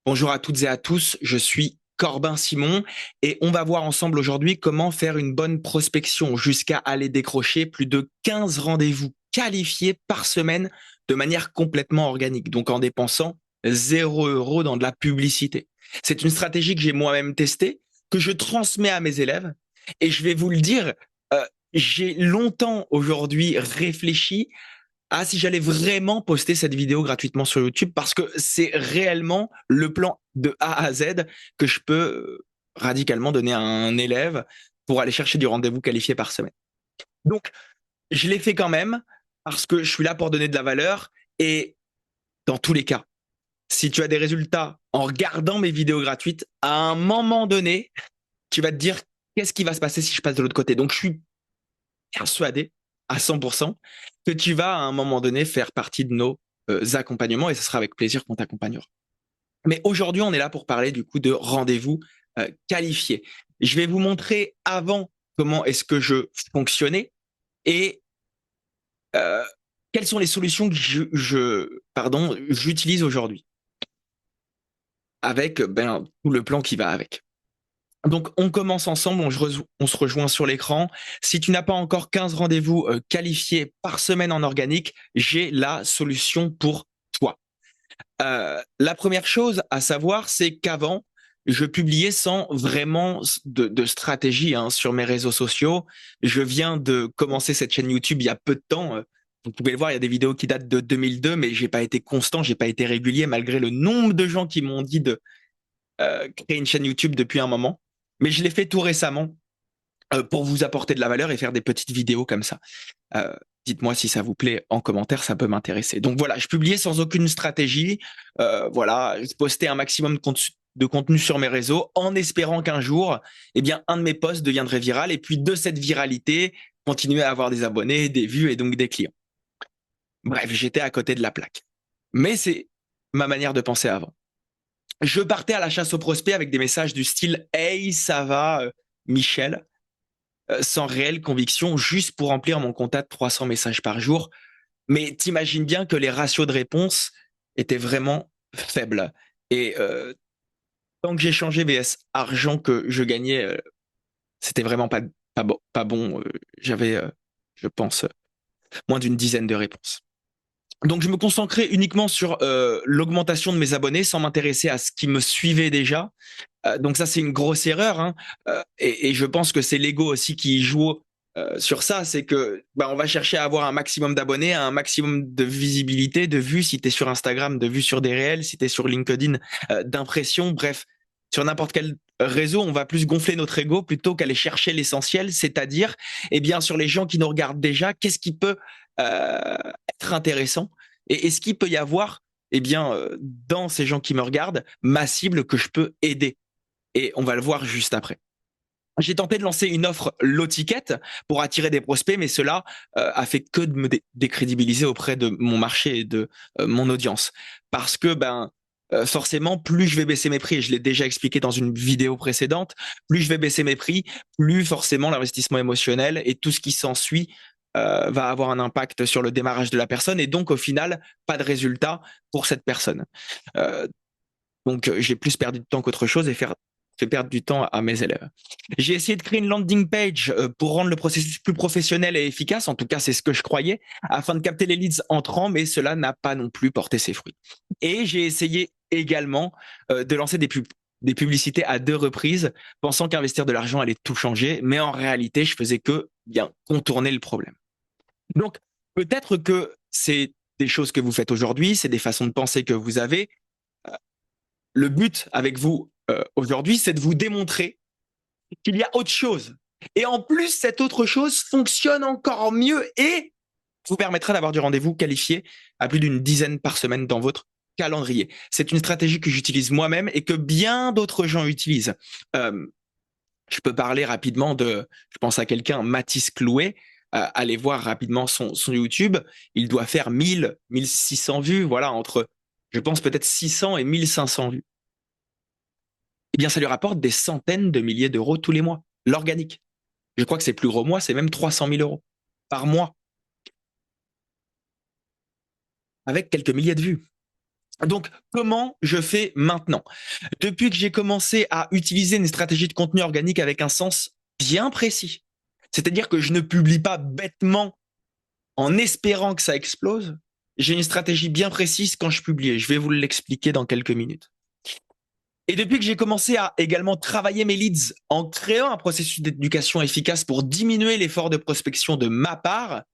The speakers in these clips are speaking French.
Bonjour à toutes et à tous, je suis Corbin Simon et on va voir ensemble aujourd'hui comment faire une bonne prospection jusqu'à aller décrocher plus de 15 rendez-vous qualifiés par semaine de manière complètement organique, donc en dépensant 0 € dans de la publicité. C'est une stratégie que j'ai moi-même testée, que je transmets à mes élèves et je vais vous le dire, euh, j'ai longtemps aujourd'hui réfléchi si j'allais vraiment poster cette vidéo gratuitement sur YouTube parce que c'est réellement le plan de A à Z que je peux radicalement donner à un élève pour aller chercher du rendez-vous qualifié par semaine. Donc, je l'ai fait quand même parce que je suis là pour donner de la valeur et dans tous les cas, si tu as des résultats en regardant mes vidéos gratuites, à un moment donné, tu vas te dire qu'est-ce qui va se passer si je passe de l'autre côté. Donc, je suis persuadé à 100% que tu vas à un moment donné faire partie de nos accompagnements et ce sera avec plaisir qu'on t'accompagnera. Mais aujourd'hui, on est là pour parler du coup de rendez-vous qualifiés. Je vais vous montrer avant comment est-ce que je fonctionnais et euh, quelles sont les solutions que j'utilise aujourd'hui avec tout le plan qui va avec. Donc, on commence ensemble, on se rejoint sur l'écran. Si tu n'as pas encore 15 rendez-vous qualifiés par semaine en organique, j'ai la solution pour toi. La première chose à savoir, c'est qu'avant, je publiais sans vraiment de stratégie sur mes réseaux sociaux. Je viens de commencer cette chaîne YouTube il y a peu de temps. Vous pouvez le voir, il y a des vidéos qui datent de 2002, mais j'ai pas été constant, j'ai pas été régulier, malgré le nombre de gens qui m'ont dit de créer une chaîne YouTube depuis un moment. Mais je l'ai fait tout récemment pour vous apporter de la valeur et faire des petites vidéos comme ça. Euh, Dites-moi si ça vous plaît en commentaire, ça peut m'intéresser. Donc voilà, je publiais sans aucune stratégie. Voilà, je postais un maximum de contenu sur mes réseaux en espérant qu'un jour, eh bien, un de mes posts deviendrait viral et puis de cette viralité, continuer à avoir des abonnés, des vues et donc des clients. Bref, j'étais à côté de la plaque. Mais c'est ma manière de penser avant. Je partais à la chasse aux prospects avec des messages du style Hey, ça va, Michel, sans réelle conviction, juste pour remplir mon quota de 300 messages par jour. Mais t'imagines bien que les ratios de réponse étaient vraiment faibles. Et tant que j'ai changé VS argent que je gagnais, c'était vraiment pas bon. J'avais, je pense, moins d'une dizaine de réponses. Donc je me concentrais uniquement sur l'augmentation de mes abonnés sans m'intéresser à ce qui me suivait déjà. Donc ça c'est une grosse erreur, hein. Et je pense que c'est l'ego aussi qui joue sur ça, c'est que on va chercher à avoir un maximum d'abonnés, un maximum de visibilité, de vues si tu es sur Instagram, de vues sur des réels, si tu es sur LinkedIn, d'impressions, bref, sur n'importe quel réseau, on va plus gonfler notre ego plutôt qu'aller chercher l'essentiel, c'est-à-dire eh bien sur les gens qui nous regardent déjà, qu'est-ce qui peut être intéressant et est-ce qu'il peut y avoir eh bien dans ces gens qui me regardent ma cible que je peux aider et on va le voir juste après. J'ai tenté de lancer une offre low ticket pour attirer des prospects, mais cela a fait que de me décrédibiliser auprès de mon marché et de mon audience. Parce que forcément, plus je vais baisser mes prix, et je l'ai déjà expliqué dans une vidéo précédente, plus je vais baisser mes prix, plus forcément l'investissement émotionnel et tout ce qui s'ensuit va avoir un impact sur le démarrage de la personne et donc au final, pas de résultat pour cette personne. Euh, donc, j'ai plus perdu de temps qu'autre chose et fait perdre du temps à mes élèves. J'ai essayé de créer une landing page pour rendre le processus plus professionnel et efficace. En tout cas, c'est ce que je croyais, afin de capter les leads entrants, mais cela n'a pas non plus porté ses fruits. Et j'ai essayé également de lancer des publicités à 2 reprises, pensant qu'investir de l'argent allait tout changer, mais en réalité, je faisais que bien contourner le problème. Donc, peut-être que c'est des choses que vous faites aujourd'hui, c'est des façons de penser que vous avez, le but avec vous aujourd'hui, c'est de vous démontrer qu'il y a autre chose. Et en plus, cette autre chose fonctionne encore mieux et vous permettra d'avoir du rendez-vous qualifié à plus d'une dizaine par semaine dans votre calendrier. C'est une stratégie que j'utilise moi-même et que bien d'autres gens utilisent. Euh, je peux parler rapidement je pense à quelqu'un, Mathis Clouet, allez voir rapidement son YouTube. Il doit faire 1600 vues, voilà, entre, je pense peut-être 600 et 1500 vues. Eh bien, ça lui rapporte des centaines de milliers d'euros tous les mois. L'organique. Je crois que ses plus gros mois, c'est même 300 000 euros par mois, avec quelques milliers de vues. Donc, comment je fais maintenant? Depuis que j'ai commencé à utiliser une stratégie de contenu organique avec un sens bien précis, c'est-à-dire que je ne publie pas bêtement en espérant que ça explose, j'ai une stratégie bien précise quand je publie. Je vais vous l'expliquer dans quelques minutes. Et depuis que j'ai commencé à également travailler mes leads en créant un processus d'éducation efficace pour diminuer l'effort de prospection de ma part,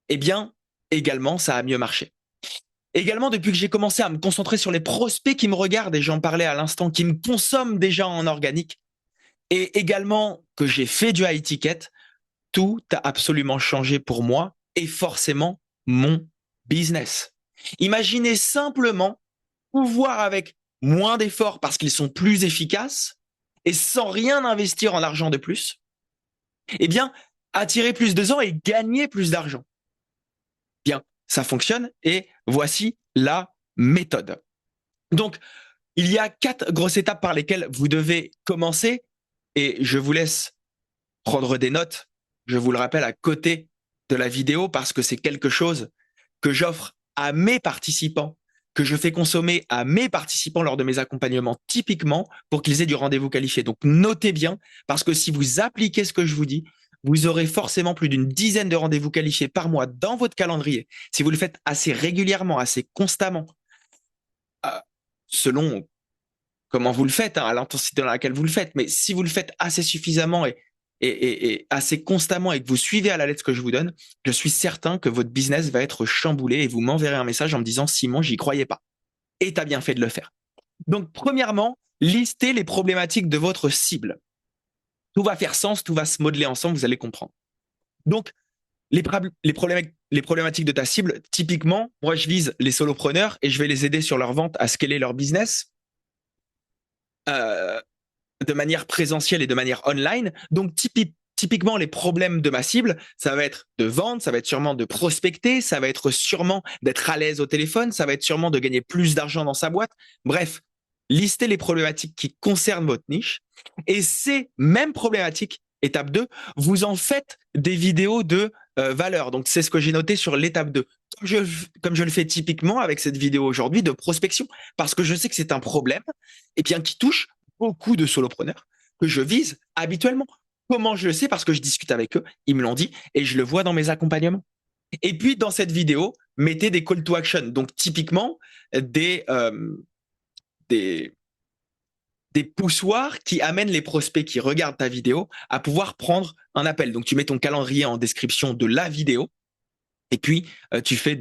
eh bien, également, ça a mieux marché. Également, depuis que j'ai commencé à me concentrer sur les prospects qui me regardent, et j'en parlais à l'instant, qui me consomment déjà en organique, et également que j'ai fait du high ticket, tout a absolument changé pour moi et forcément mon business. Imaginez simplement pouvoir avec moins d'efforts parce qu'ils sont plus efficaces et sans rien investir en argent de plus, eh bien, attirer plus de gens et gagner plus d'argent. Bien, ça fonctionne et voici la méthode. Donc, il y a 4 grosses étapes par lesquelles vous devez commencer et je vous laisse prendre des notes. Je vous le rappelle à côté de la vidéo parce que c'est quelque chose que j'offre à mes participants, que je fais consommer à mes participants lors de mes accompagnements typiquement pour qu'ils aient du rendez-vous qualifié. Donc notez bien parce que si vous appliquez ce que je vous dis, vous aurez forcément plus d'une dizaine de rendez-vous qualifiés par mois dans votre calendrier. Si vous le faites assez régulièrement, assez constamment, selon comment vous le faites, à l'intensité dans laquelle vous le faites, mais si vous le faites assez suffisamment et assez constamment et que vous suivez à la lettre ce que je vous donne, je suis certain que votre business va être chamboulé et vous m'enverrez un message en me disant Simon, j'y croyais pas. Et tu as bien fait de le faire. Donc, premièrement, listez les problématiques de votre cible. Tout va faire sens, tout va se modeler ensemble, vous allez comprendre. Donc, les problématiques de ta cible, typiquement, moi, je vise les solopreneurs et je vais les aider sur leur vente à scaler leur business. De manière présentielle et de manière online. Donc, typiquement, les problèmes de ma cible, ça va être de vendre, ça va être sûrement de prospecter, ça va être sûrement d'être à l'aise au téléphone, ça va être sûrement de gagner plus d'argent dans sa boîte. Bref, listez les problématiques qui concernent votre niche. Et ces mêmes problématiques, étape 2, vous en faites des vidéos de valeur. Donc, c'est ce que j'ai noté sur l'étape 2. Comme je le fais typiquement avec cette vidéo aujourd'hui de prospection, parce que je sais que c'est un problème et bien, qui touche beaucoup de solopreneurs que je vise habituellement. Comment je le sais? Parce que je discute avec eux, ils me l'ont dit, et je le vois dans mes accompagnements. Et puis, dans cette vidéo, mettez des call to action. Donc, typiquement, des, euh, des, des poussoirs qui amènent les prospects qui regardent ta vidéo à pouvoir prendre un appel. Donc, tu mets ton calendrier en description de la vidéo, et puis tu fais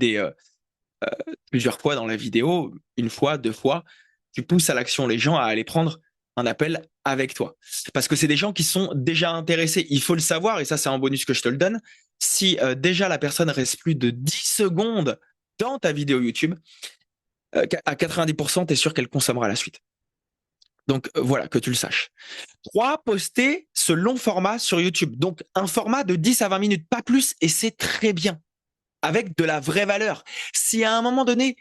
plusieurs fois dans la vidéo, une fois, 2 fois, tu pousses à l'action les gens à aller prendre un appel avec toi. Parce que c'est des gens qui sont déjà intéressés. Il faut le savoir, et ça c'est un bonus que je te le donne. Si déjà la personne reste plus de 10 secondes dans ta vidéo YouTube, à 90%, tu es sûr qu'elle consommera la suite. Donc voilà, que tu le saches. 3, poster ce long format sur YouTube. Donc un format de 10 à 20 minutes, pas plus, et c'est très bien. Avec de la vraie valeur. Si à un moment donné,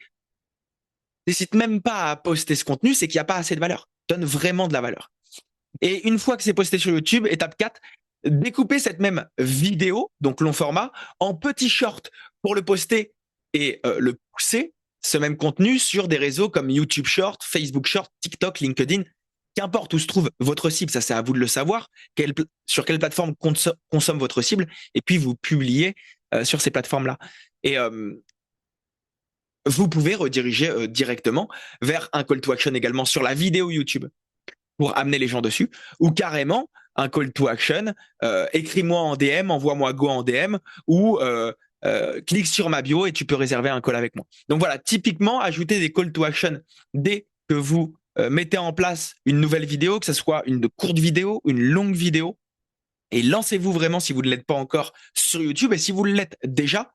n'hésite même pas à poster ce contenu, c'est qu'il n'y a pas assez de valeur. Donne vraiment de la valeur. Et une fois que c'est posté sur YouTube, étape 4, découper cette même vidéo, donc long format, en petits shorts pour le poster et le pousser, ce même contenu, sur des réseaux comme YouTube Short, Facebook Short, TikTok, LinkedIn, qu'importe où se trouve votre cible, ça c'est à vous de le savoir, sur quelle plateforme consomme votre cible, et puis vous publiez sur ces plateformes-là. Et vous pouvez rediriger directement vers un call to action également sur la vidéo YouTube pour amener les gens dessus, ou carrément un call to action, écris-moi en DM, envoie-moi go en DM, ou clique sur ma bio et tu peux réserver un call avec moi. Donc voilà, typiquement, ajoutez des call to action dès que vous mettez en place une nouvelle vidéo, que ce soit une courte vidéo, une longue vidéo, et lancez-vous vraiment si vous ne l'êtes pas encore sur YouTube, et si vous l'êtes déjà,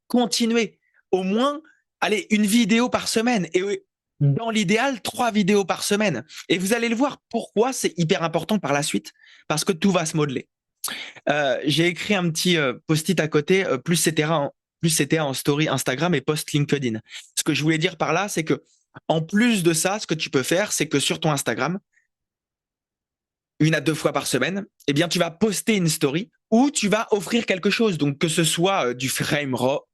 continuez au moins, allez, une vidéo par semaine, et dans l'idéal, 3 vidéos par semaine. Et vous allez le voir pourquoi c'est hyper important par la suite, parce que tout va se modeler. J'ai écrit un petit post-it à côté, plus c'était en story Instagram et post LinkedIn. Ce que je voulais dire par là, c'est que en plus de ça, ce que tu peux faire, c'est que sur ton Instagram, 1 à 2 fois par semaine, eh bien, tu vas poster une story où tu vas offrir quelque chose. Donc, que ce soit du framework,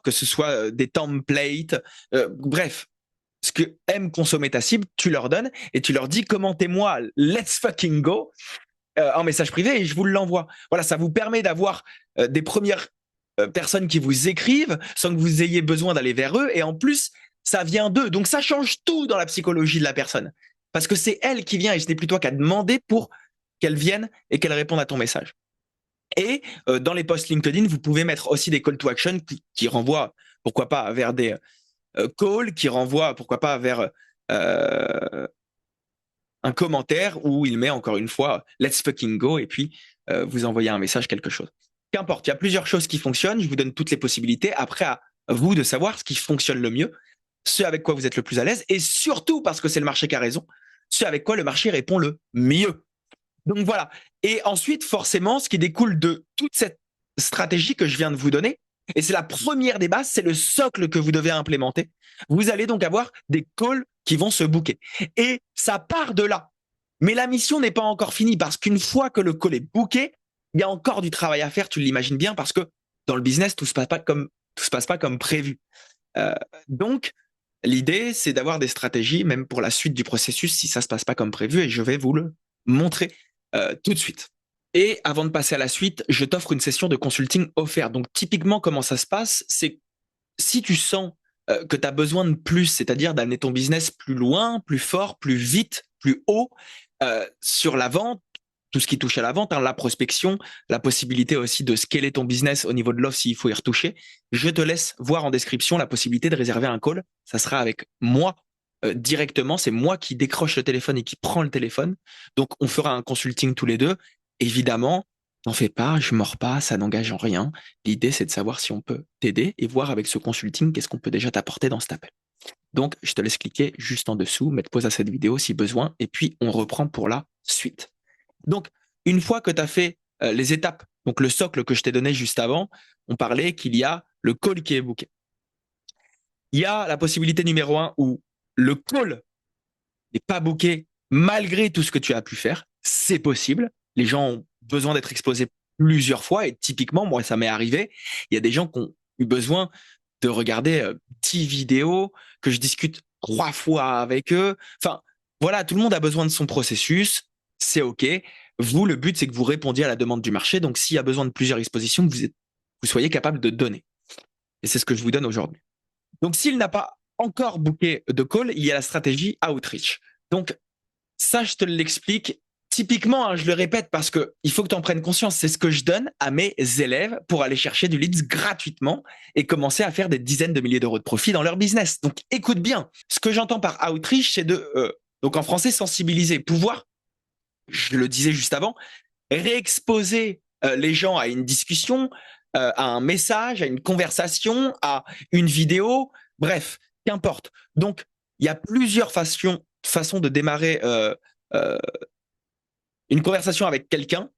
que ce soit des templates, bref, ce que aime consommer ta cible, tu leur donnes et tu leur dis commentez-moi let's fucking go en message privé et je vous l'envoie. Voilà, ça vous permet d'avoir des premières personnes qui vous écrivent sans que vous ayez besoin d'aller vers eux et en plus, ça vient d'eux. Donc ça change tout dans la psychologie de la personne parce que c'est elle qui vient et ce n'est plus toi qu'à demander pour qu'elle vienne et qu'elle réponde à ton message. Et dans les posts LinkedIn, vous pouvez mettre aussi des call to action qui renvoient, pourquoi pas, vers des calls, qui renvoient, pourquoi pas, vers un commentaire où il met encore une fois let's fucking go et puis vous envoyez un message, quelque chose. Qu'importe, il y a plusieurs choses qui fonctionnent. Je vous donne toutes les possibilités. Après, à vous de savoir ce qui fonctionne le mieux, ce avec quoi vous êtes le plus à l'aise et surtout, parce que c'est le marché qui a raison, ce avec quoi le marché répond le mieux. Donc voilà. Et ensuite, forcément, ce qui découle de toute cette stratégie que je viens de vous donner, et c'est la première des bases, c'est le socle que vous devez implémenter. Vous allez donc avoir des calls qui vont se booker. Et ça part de là. Mais la mission n'est pas encore finie parce qu'une fois que le call est booké, il y a encore du travail à faire, tu l'imagines bien, parce que dans le business, tout se passe pas comme prévu. Donc, l'idée, c'est d'avoir des stratégies, même pour la suite du processus, si ça se passe pas comme prévu, et je vais vous le montrer tout de suite. Et avant de passer à la suite, je t'offre une session de consulting offerte. Donc, typiquement, comment ça se passe, c'est si tu sens que tu as besoin de plus, c'est-à-dire d'amener ton business plus loin, plus fort, plus vite, plus haut sur la vente, tout ce qui touche à la vente, hein, la prospection, la possibilité aussi de scaler ton business au niveau de l'offre s'il faut y retoucher, je te laisse voir en description la possibilité de réserver un call. Ça sera avec moi directement. C'est moi qui décroche le téléphone et qui prend le téléphone. Donc, on fera un consulting tous les deux. Évidemment, n'en fais pas, je mords pas, ça n'engage en rien. L'idée, c'est de savoir si on peut t'aider et voir avec ce consulting qu'est-ce qu'on peut déjà t'apporter dans cet appel. Donc, je te laisse cliquer juste en dessous, mettre pause à cette vidéo si besoin, et puis on reprend pour la suite. Donc, une fois que tu as fait les étapes, donc le socle que je t'ai donné juste avant, on parlait qu'il y a le call qui est booké. Il y a la possibilité numéro 1 où le call n'est pas booké malgré tout ce que tu as pu faire. C'est possible. Les gens ont besoin d'être exposés plusieurs fois et typiquement, moi, ça m'est arrivé. Il y a des gens qui ont eu besoin de regarder 10 vidéos, que je discute 3 fois avec eux. Enfin, voilà, tout le monde a besoin de son processus. C'est OK. Vous, le but, c'est que vous répondiez à la demande du marché. Donc, s'il y a besoin de plusieurs expositions, vous soyez capable de donner. Et c'est ce que je vous donne aujourd'hui. Donc, s'il n'a pas encore booké de call, il y a la stratégie outreach. Donc, ça, je te l'explique. Typiquement, hein, je le répète parce que il faut que tu en prennes conscience. C'est ce que je donne à mes élèves pour aller chercher du leads gratuitement et commencer à faire des dizaines de milliers d'euros de profit dans leur business. Donc, écoute bien. Ce que j'entends par outreach, c'est donc en français, sensibiliser, pouvoir, je le disais juste avant, réexposer les gens à une discussion, à un message, à une conversation, à une vidéo, bref, qu'importe. Donc, il y a plusieurs façons de démarrer une conversation avec quelqu'un.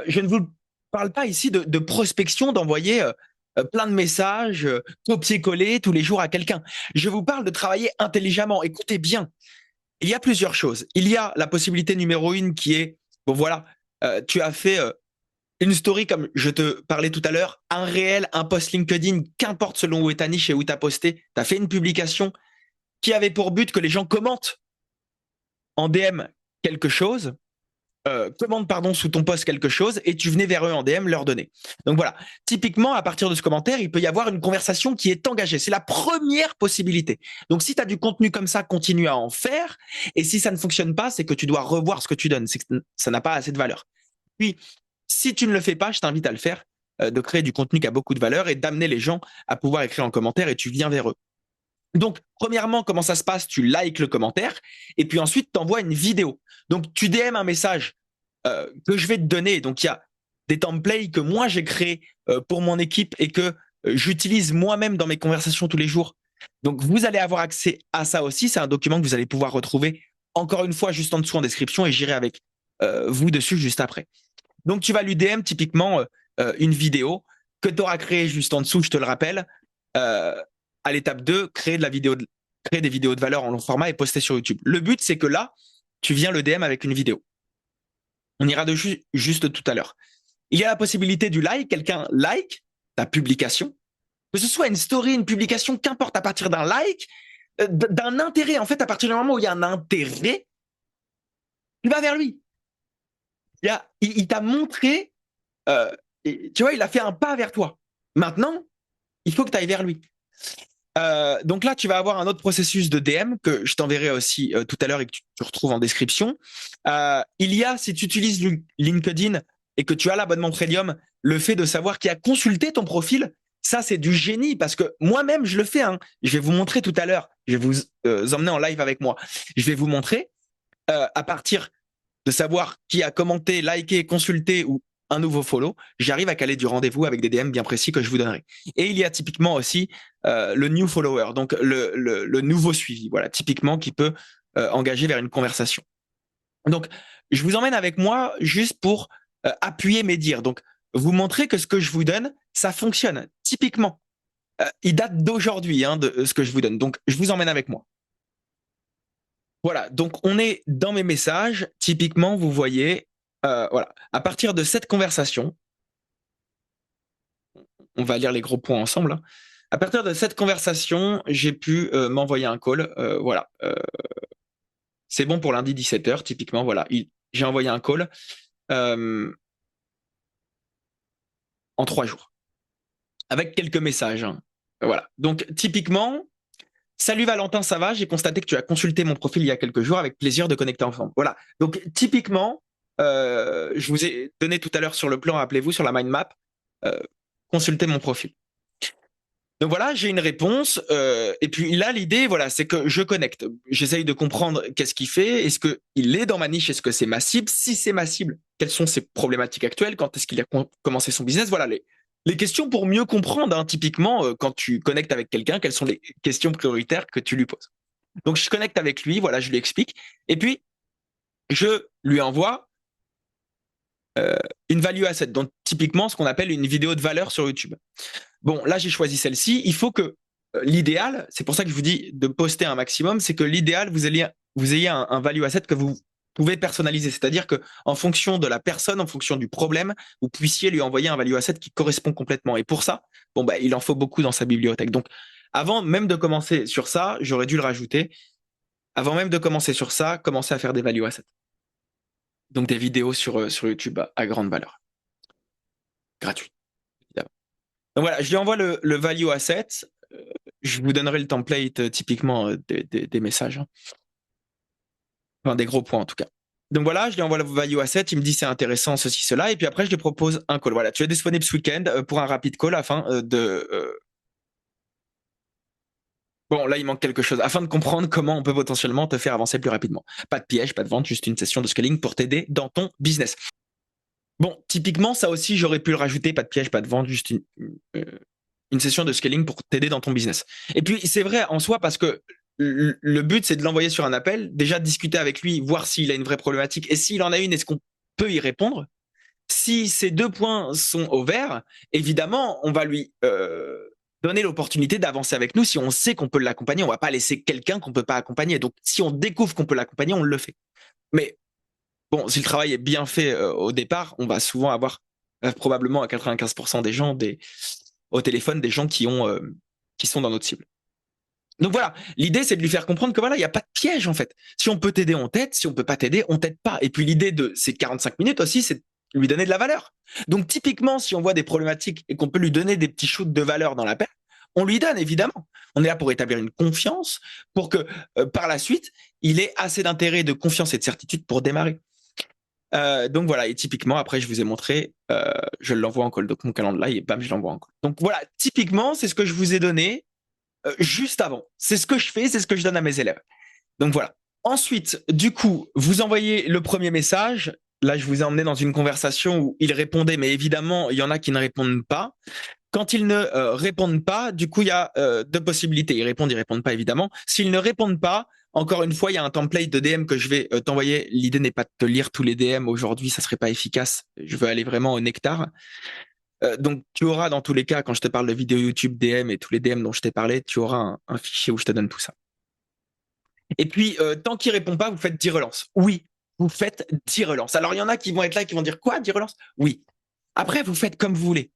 Je ne vous parle pas ici de prospection, d'envoyer plein de messages, copier-coller tous les jours à quelqu'un. Je vous parle de travailler intelligemment. Écoutez bien, il y a plusieurs choses. Il y a la possibilité numéro 1 qui est, bon voilà, tu as fait une story comme je te parlais tout à l'heure, un réel, un post LinkedIn, qu'importe selon où est ta niche et où tu as posté, tu as fait une publication qui avait pour but que les gens commentent en DM quelque chose, commandent pardon sous ton post quelque chose et tu venais vers eux en DM leur donner. Donc voilà, typiquement à partir de ce commentaire, il peut y avoir une conversation qui est engagée. C'est la première possibilité. Donc si tu as du contenu comme ça, continue à en faire et si ça ne fonctionne pas, c'est que tu dois revoir ce que tu donnes, c'est que ça n'a pas assez de valeur. Puis si tu ne le fais pas, je t'invite à le faire, de créer du contenu qui a beaucoup de valeur et d'amener les gens à pouvoir écrire en commentaire et tu viens vers eux. Donc, premièrement, comment ça se passe? Tu likes le commentaire et puis ensuite, tu envoies une vidéo. Donc, tu DM un message que je vais te donner. Donc, il y a des templates que moi, j'ai créés pour mon équipe et que j'utilise moi-même dans mes conversations tous les jours. Donc, vous allez avoir accès à ça aussi. C'est un document que vous allez pouvoir retrouver encore une fois juste en dessous en description et j'irai avec vous dessus juste après. Donc, tu vas lui DM typiquement une vidéo que tu auras créée juste en dessous, je te le rappelle. À l'étape 2, créer des vidéos de valeur en long format et poster sur YouTube. Le but, c'est que là, tu viens le DM avec une vidéo. On ira dessus juste tout à l'heure. Il y a la possibilité du like. Quelqu'un like ta publication, que ce soit une story, une publication, qu'importe, à partir d'un like, d'un intérêt. En fait, à partir du moment où il y a un intérêt, tu vas vers lui. Il t'a montré, tu vois, il a fait un pas vers toi. Maintenant, il faut que tu ailles vers lui. Donc là, tu vas avoir un autre processus de DM que je t'enverrai aussi tout à l'heure et que tu retrouves en description. Il y a, si tu utilises LinkedIn et que tu as l'abonnement premium, le fait de savoir qui a consulté ton profil, ça c'est du génie parce que moi-même je le fais. Hein. Je vais vous montrer tout à l'heure. Je vais vous emmener en live avec moi. Je vais vous montrer à partir de savoir qui a commenté, liké, consulté ou un nouveau follow, j'arrive à caler du rendez-vous avec des DM bien précis que je vous donnerai. Et il y a typiquement aussi le new follower, donc le nouveau suivi, voilà, typiquement qui peut engager vers une conversation. Donc, je vous emmène avec moi juste pour appuyer mes dires. Donc, vous montrer que ce que je vous donne, ça fonctionne. Typiquement, il date d'aujourd'hui, hein, de ce que je vous donne. Donc, je vous emmène avec moi. Voilà, donc on est dans mes messages. Typiquement, vous voyez, voilà, à partir de cette conversation, on va lire les gros points ensemble. Hein. À partir de cette conversation, j'ai pu m'envoyer un call. Voilà, c'est bon pour lundi 17h, typiquement. Voilà, j'ai envoyé un call en 3 jours avec quelques messages. Hein. Voilà, donc typiquement, salut Valentin, ça va? J'ai constaté que tu as consulté mon profil il y a quelques jours avec plaisir de connecter ensemble. Voilà. Donc, typiquement, je vous ai donné tout à l'heure sur le plan, rappelez-vous, sur la mind map, consultez mon profil. Donc voilà, j'ai une réponse. Et puis là, l'idée, voilà, c'est que je connecte. J'essaye de comprendre qu'est-ce qu'il fait. Est-ce qu'il est dans ma niche? Est-ce que c'est ma cible? Si c'est ma cible, quelles sont ses problématiques actuelles? Quand est-ce qu'il a commencé son business? Voilà, les questions pour mieux comprendre, hein, typiquement, quand tu connectes avec quelqu'un, quelles sont les questions prioritaires que tu lui poses. Donc, je connecte avec lui, voilà, je lui explique. Et puis, je lui envoie une value asset, donc typiquement ce qu'on appelle une vidéo de valeur sur YouTube. Bon, là, j'ai choisi celle-ci. Il faut que l'idéal, c'est pour ça que je vous dis de poster un maximum, c'est que l'idéal, vous ayez un value asset que vous pouvez personnaliser. C'est-à-dire que en fonction de la personne, en fonction du problème, vous puissiez lui envoyer un value asset qui correspond complètement. Et pour ça, bon, bah, il en faut beaucoup dans sa bibliothèque. Donc, avant même de commencer sur ça, j'aurais dû le rajouter. Avant même de commencer sur ça, commencez à faire des value assets. Donc, des vidéos sur YouTube à grande valeur. Gratuit, évidemment. Donc voilà, je lui envoie le value asset. Je vous donnerai le template typiquement des messages. Hein. Enfin, des gros points en tout cas. Donc voilà, je lui envoie le value asset, il me dit c'est intéressant, ceci, cela, et puis après je lui propose un call. Voilà, tu es disponible ce week-end pour un rapide call afin de... Bon, là il manque quelque chose, afin de comprendre comment on peut potentiellement te faire avancer plus rapidement. Pas de piège, pas de vente, juste une session de scaling pour t'aider dans ton business. Bon, typiquement, ça aussi, j'aurais pu le rajouter, pas de piège, pas de vente, juste une session de scaling pour t'aider dans ton business. Et puis, c'est vrai en soi parce que le but, c'est de l'envoyer sur un appel, déjà discuter avec lui, voir s'il a une vraie problématique et s'il en a une, est-ce qu'on peut y répondre? Si ces 2 points sont au vert, évidemment, on va lui donner l'opportunité d'avancer avec nous si on sait qu'on peut l'accompagner. On va pas laisser quelqu'un qu'on peut pas accompagner. Donc, si on découvre qu'on peut l'accompagner, on le fait. Mais bon, si le travail est bien fait au départ, on va souvent avoir probablement à 95% des gens au téléphone des gens qui sont dans notre cible. Donc voilà, l'idée c'est de lui faire comprendre que voilà, il n'y a pas de piège en fait. Si on peut t'aider, on t'aide. Si on peut pas t'aider, on t'aide pas. Et puis l'idée de ces 45 minutes aussi, c'est de lui donner de la valeur. Donc typiquement, si on voit des problématiques et qu'on peut lui donner des petits shoots de valeur dans l'appel, on lui donne évidemment. On est là pour établir une confiance, pour que par la suite, il ait assez d'intérêt, de confiance et de certitude pour démarrer. Donc voilà, et typiquement, après, je vous ai montré, je l'envoie en call, donc mon calendrier, et bam, je l'envoie en call. Donc voilà, typiquement, c'est ce que je vous ai donné juste avant. C'est ce que je fais, c'est ce que je donne à mes élèves. Donc voilà. Ensuite, du coup, vous envoyez le premier message. Là, je vous ai emmené dans une conversation où il répondait, mais évidemment, il y en a qui ne répondent pas. Quand ils ne répondent pas, du coup, il y a 2 possibilités. Ils répondent pas, évidemment. S'ils ne répondent pas, encore une fois, il y a un template de DM que je vais t'envoyer. L'idée n'est pas de te lire tous les DM aujourd'hui, ça serait pas efficace. Je veux aller vraiment au nectar. Donc, tu auras dans tous les cas, quand je te parle de vidéo YouTube DM et tous les DM dont je t'ai parlé, tu auras un fichier où je te donne tout ça. Et puis, tant qu'il répond pas, vous faites 10 relances. Oui, vous faites 10 relances. Alors, il y en a qui vont être là, qui vont dire quoi, 10 relances? Oui. Après, vous faites comme vous voulez.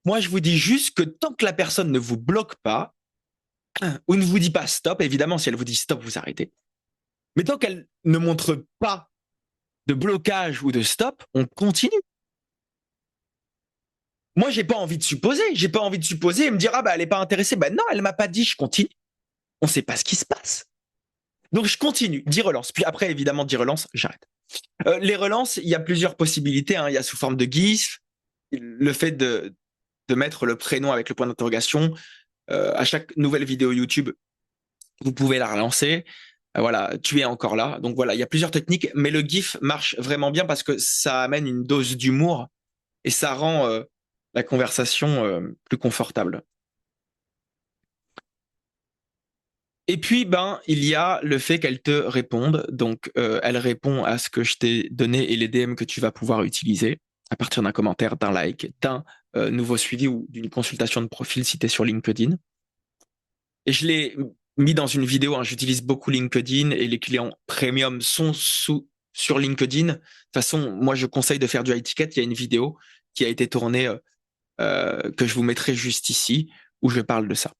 Moi, je vous dis juste que tant que la personne ne vous bloque pas, ou ne vous dit pas stop. Évidemment, si elle vous dit stop, vous arrêtez. Mais tant qu'elle ne montre pas de blocage ou de stop, on continue. Moi, j'ai pas envie de supposer. J'ai pas envie de supposer et me dire, ah bah, elle est pas intéressée. Ben non, elle m'a pas dit, je continue. On sait pas ce qui se passe. Donc, je continue, 10 relances. Puis après, évidemment, 10 relances, j'arrête. Les relances, il y a plusieurs possibilités. Hein. Il y a sous forme de GIF, le fait de mettre le prénom avec le point d'interrogation. À chaque nouvelle vidéo YouTube, vous pouvez la relancer. Voilà, tu es encore là. Donc voilà, il y a plusieurs techniques, mais le GIF marche vraiment bien parce que ça amène une dose d'humour et ça rend la conversation plus confortable. Et puis, ben, il y a le fait qu'elle te réponde. Donc, elle répond à ce que je t'ai donné et les DM que tu vas pouvoir utiliser à partir d'un commentaire, d'un like, d'un nouveau suivi ou d'une consultation de profil si tu es sur LinkedIn. Et je l'ai mis dans une vidéo. Hein, j'utilise beaucoup LinkedIn et les clients premium sont sur LinkedIn. De toute façon, moi, je conseille de faire du high ticket. Il y a une vidéo qui a été tournée que je vous mettrai juste ici où je parle de ça.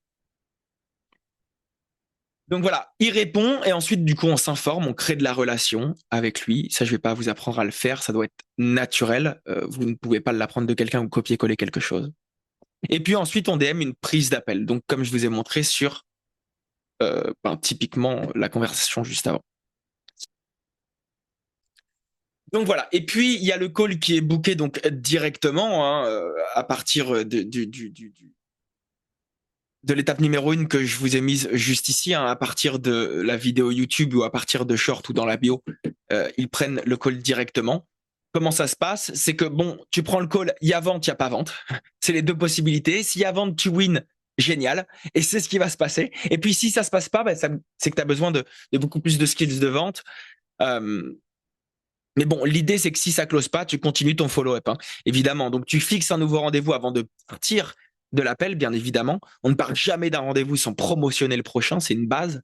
Donc voilà, il répond et ensuite du coup on s'informe, on crée de la relation avec lui. Ça je vais pas vous apprendre à le faire, ça doit être naturel. Vous ne pouvez pas l'apprendre de quelqu'un ou copier-coller quelque chose. Et puis ensuite on DM une prise d'appel. Donc comme je vous ai montré sur typiquement la conversation juste avant. Donc voilà. Et puis il y a le call qui est booké donc directement hein, à partir de l'étape numéro 1 que je vous ai mise juste ici, hein, à partir de la vidéo YouTube ou à partir de short ou dans la bio, ils prennent le call directement. Comment ça se passe? C'est que bon, tu prends le call, il y a vente, il n'y a pas vente. C'est les deux possibilités. S'il y a vente, tu win, génial. Et c'est ce qui va se passer. Et puis si ça se passe pas, ben, c'est que tu as besoin de beaucoup plus de skills de vente. Mais bon, l'idée, c'est que si ça close pas, tu continues ton follow-up, hein, évidemment. Donc, tu fixes un nouveau rendez-vous avant de partir de l'appel, bien évidemment. On ne part jamais d'un rendez-vous sans promotionner le prochain, c'est une base.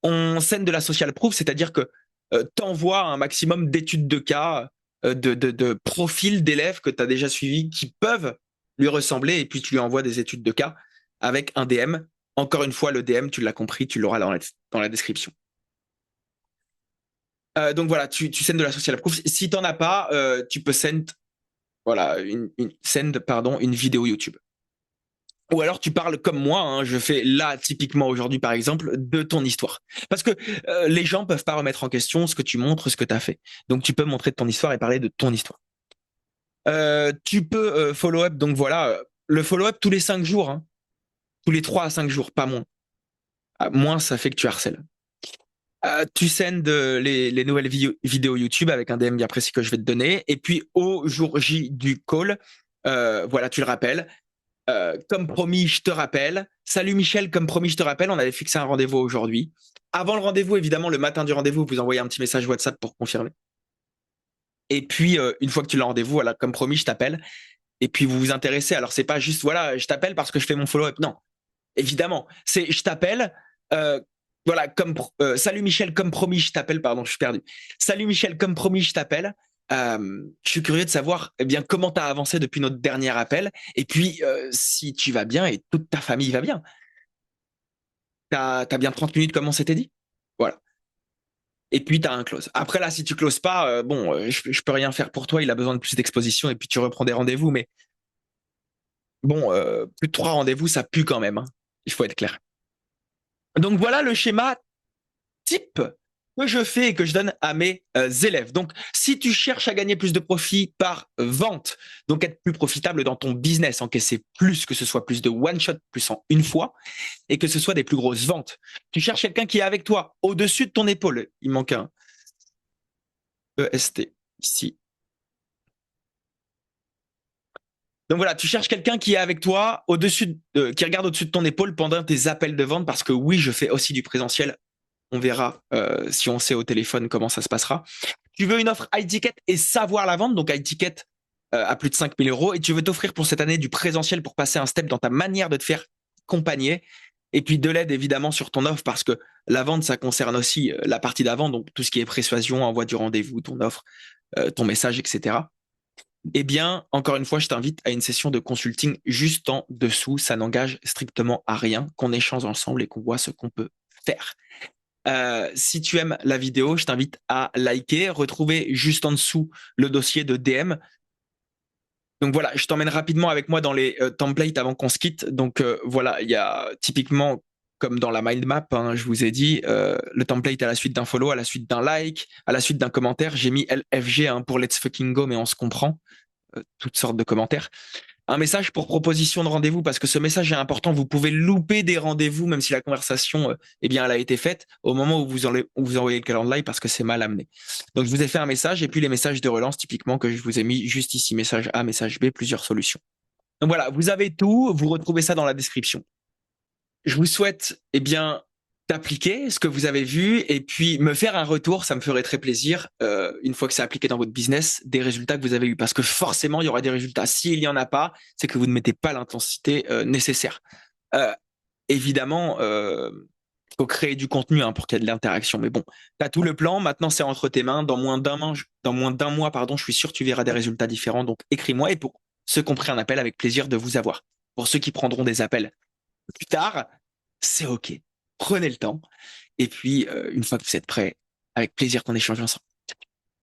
On scène de la social proof, c'est-à-dire que t'envoies un maximum d'études de cas, de profils d'élèves que tu as déjà suivis qui peuvent lui ressembler, et puis tu lui envoies des études de cas avec un DM. Encore une fois, le DM, tu l'as compris, tu l'auras dans la description. Donc voilà, tu sends de la social proof. Si t'en as pas, tu peux send, voilà, une vidéo YouTube. Ou alors tu parles comme moi, hein, je fais là typiquement aujourd'hui par exemple de ton histoire. Parce que les gens peuvent pas remettre en question ce que tu montres, ce que tu as fait. Donc tu peux montrer de ton histoire et parler de ton histoire. Tu peux follow-up, donc voilà, le follow-up tous les 5 jours, hein, tous les 3 à 5 jours, pas moins. Moins ça fait que tu harcèles. Tu sends les nouvelles vidéos YouTube avec un DM bien précis que je vais te donner. Et puis au jour J du call, voilà, tu le rappelles. Comme promis, je te rappelle. Salut Michel, comme promis, je te rappelle. On avait fixé un rendez-vous aujourd'hui. Avant le rendez-vous, évidemment, le matin du rendez-vous, vous envoyez un petit message WhatsApp pour confirmer. Et puis une fois que tu l'as rendez-vous, voilà, comme promis, je t'appelle. Et puis vous vous intéressez. Alors c'est pas juste voilà, je t'appelle parce que je fais mon follow-up. Non, évidemment, c'est je t'appelle. Euh, voilà, salut Michel, comme promis, je t'appelle. Pardon, je suis perdu. Salut Michel, comme promis, je t'appelle. Je suis curieux de savoir eh bien comment tu as avancé depuis notre dernier appel et puis si tu vas bien et toute ta famille va bien. T'as bien 30 minutes comme on s'était dit. Voilà. Et puis tu as un close. Après là, si tu closes pas, bon, je peux rien faire pour toi. Il a besoin de plus d'exposition et puis tu reprends des rendez-vous. Mais bon, plus de 3 rendez-vous, ça pue quand même. Hein. Il faut être clair. Donc voilà le schéma type que je fais et que je donne à mes élèves. Donc, si tu cherches à gagner plus de profit par vente, donc être plus profitable dans ton business, encaisser plus, que ce soit plus de one shot, plus en une fois, et que ce soit des plus grosses ventes. Tu cherches quelqu'un qui est avec toi, au-dessus de ton épaule. Il manque un EST ici. Donc voilà, tu cherches quelqu'un qui est avec toi, qui regarde au-dessus de ton épaule pendant tes appels de vente, parce que oui, je fais aussi du présentiel. On verra si on sait au téléphone comment ça se passera. Tu veux une offre high ticket et savoir la vendre, donc high ticket à plus de 5 000 euros, et tu veux t'offrir pour cette année du présentiel pour passer un step dans ta manière de te faire accompagner, et puis de l'aide évidemment sur ton offre, parce que la vente, ça concerne aussi la partie d'avant, donc tout ce qui est persuasion, envoi du rendez-vous, ton offre, ton message, etc. eh bien, encore une fois, je t'invite à une session de consulting juste en dessous. Ça n'engage strictement à rien qu'on échange ensemble et qu'on voit ce qu'on peut faire. Si tu aimes la vidéo, je t'invite à liker, retrouver juste en dessous le dossier de DM. Donc voilà, je t'emmène rapidement avec moi dans les templates avant qu'on se quitte. Donc voilà, il y a typiquement comme dans la mind map, hein, je vous ai dit, le template à la suite d'un follow, à la suite d'un like, à la suite d'un commentaire. J'ai mis LFG hein, pour Let's Fucking Go, mais on se comprend. Toutes sortes de commentaires. Un message pour proposition de rendez-vous, parce que ce message est important. Vous pouvez louper des rendez-vous, même si la conversation, eh bien, elle a été faite au moment où vous envoyez le calendrier, parce que c'est mal amené. Donc, je vous ai fait un message, et puis les messages de relance, typiquement, que je vous ai mis juste ici, message A, message B, plusieurs solutions. Donc voilà, vous avez tout, vous retrouvez ça dans la description. Je vous souhaite, eh bien, d'appliquer ce que vous avez vu et puis me faire un retour, ça me ferait très plaisir, une fois que c'est appliqué dans votre business, des résultats que vous avez eu. Parce que forcément, il y aura des résultats. S'il n'y en a pas, c'est que vous ne mettez pas l'intensité nécessaire. Euh, évidemment, faut créer du contenu hein, pour qu'il y ait de l'interaction. Mais bon, tu as tout le plan, maintenant c'est entre tes mains. Dans moins d'un mois, pardon, je suis sûr que tu verras des résultats différents. Donc écris-moi et pour ceux qui ont pris un appel, avec plaisir de vous avoir. Pour ceux qui prendront des appels plus tard, c'est OK. Prenez le temps. Et puis, une fois que vous êtes prêts, avec plaisir qu'on échange ensemble.